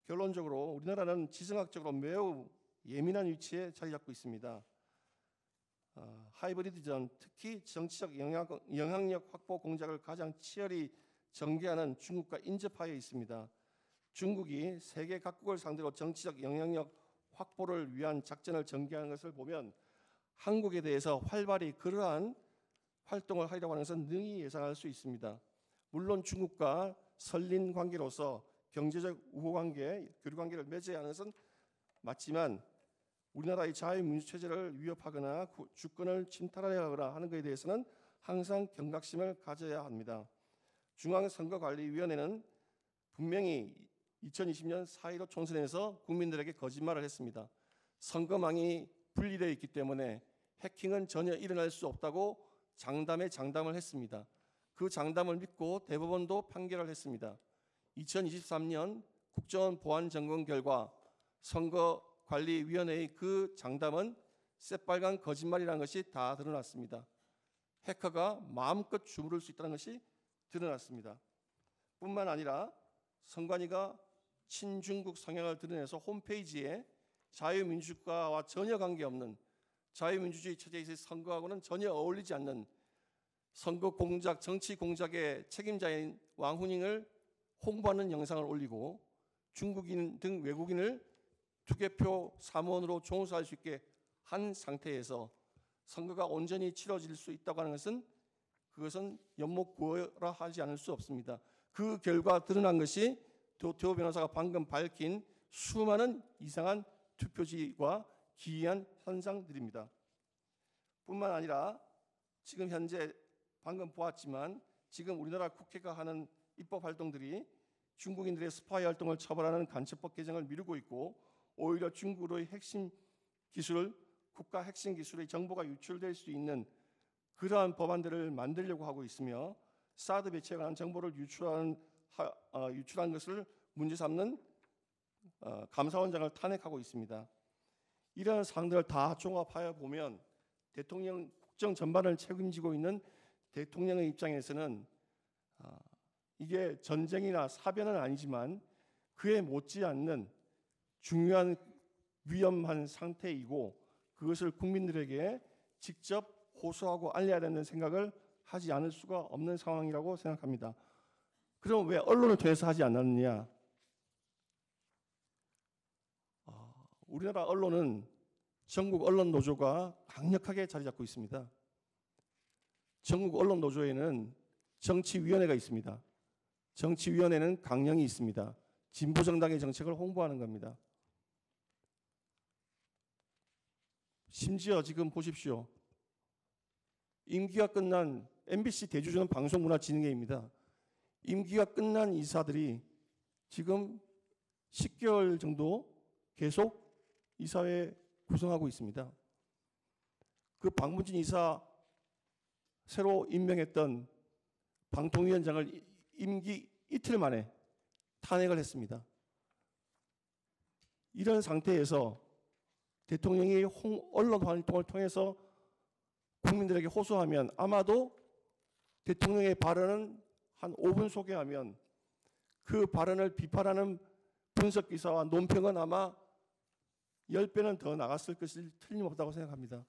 결론적으로 우리나라는 지정학적으로 매우 예민한 위치에 자리 잡고 있습니다. 하이브리드전, 특히 정치적 영향력 확보 공작을 가장 치열히 전개하는 중국과 인접하여 있습니다. 중국이 세계 각국을 상대로 정치적 영향력 확보를 위한 작전을 전개하는 것을 보면 한국에 대해서 활발히 그러한 활동을 하려고 하는 것은 능히 예상할 수 있습니다. 물론 중국과 설린 관계로서 경제적 우호관계, 교류관계를 맺어야 하는 것은 맞지만 우리나라의 자유민주체제를 위협하거나 주권을 침탈하거나 하는 것에 대해서는 항상 경각심을 가져야 합니다. 중앙선거관리위원회는 분명히 2020년 4.15 총선에서 국민들에게 거짓말을 했습니다. 선거망이 분리되어 있기 때문에 해킹은 전혀 일어날 수 없다고 장담을 했습니다. 그 장담을 믿고 대법원도 판결을 했습니다. 2023년 국정원 보안 점검 결과 선거관리위원회의 그 장담은 새빨간 거짓말이라는 것이 다 드러났습니다. 해커가 마음껏 주무를 수 있다는 것이 드러났습니다. 뿐만 아니라 선관위가 친중국 성향을 드러내서 홈페이지에 자유민주주의와 전혀 관계없는 자유민주주의 체제에서의 선거하고는 전혀 어울리지 않는 선거 공작, 정치 공작의 책임자인 왕후닝을 홍보하는 영상을 올리고 중국인 등 외국인을 투개표 사무원으로 종사할 수 있게 한 상태에서 선거가 온전히 치러질 수 있다고 하는 것은 그것은 연목구어라 하지 않을 수 없습니다. 그 결과 드러난 것이 도태호 변호사가 방금 밝힌 수많은 이상한 투표지와 기이한 현상들입니다. 뿐만 아니라 지금 현재 방금 보았지만 지금 우리나라 국회가 하는 입법 활동들이 중국인들의 스파이 활동을 처벌하는 간첩법 개정을 미루고 있고 오히려 중국으로의 핵심 기술, 국가 핵심 기술의 정보가 유출될 수 있는 그러한 법안들을 만들려고 하고 있으며 사드 배치에 관한 정보를 유출한 것을 문제 삼는 감사원장을 탄핵하고 있습니다. 이러한 사항들을 다 종합하여 보면 대통령 국정 전반을 책임지고 있는 대통령의 입장에서는 이게 전쟁이나 사변은 아니지만 그에 못지않는 중요한 위험한 상태이고 그것을 국민들에게 직접 호소하고 알려야 된다는 생각을 하지 않을 수가 없는 상황이라고 생각합니다. 그럼 왜 언론을 통해서 하지 않았느냐? 우리나라 언론은 전국 언론 노조가 강력하게 자리 잡고 있습니다. 전국 언론 노조에는 정치위원회가 있습니다. 정치위원회는 강령이 있습니다. 진보정당의 정책을 홍보하는 겁니다. 심지어 지금 보십시오. 임기가 끝난 MBC 대주주는 방송문화진흥회입니다. 임기가 끝난 이사들이 지금 10개월 정도 계속 이사회 구성하고 있습니다. 그 박문진 이사 새로 임명했던 방통위원장을 임기 이틀 만에 탄핵을 했습니다. 이런 상태에서 대통령이 언론 활동을 통해서 국민들에게 호소하면 아마도 대통령의 발언은 한 5분 소개하면 그 발언을 비판하는 분석 기사와 논평은 아마 10배는 더 나갔을 것이 틀림없다고 생각합니다.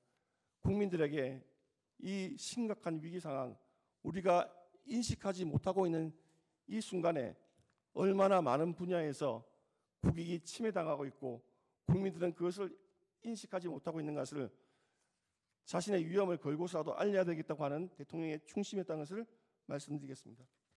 국민들에게 이 심각한 위기 상황, 우리가 인식하지 못하고 있는 이 순간에 얼마나 많은 분야에서 국익이 침해당하고 있고 국민들은 그것을 인식하지 못하고 있는 것을 자신의 위험을 걸고서라도 알려야 되겠다고 하는 대통령의 충심이었다는 것을 말씀드리겠습니다.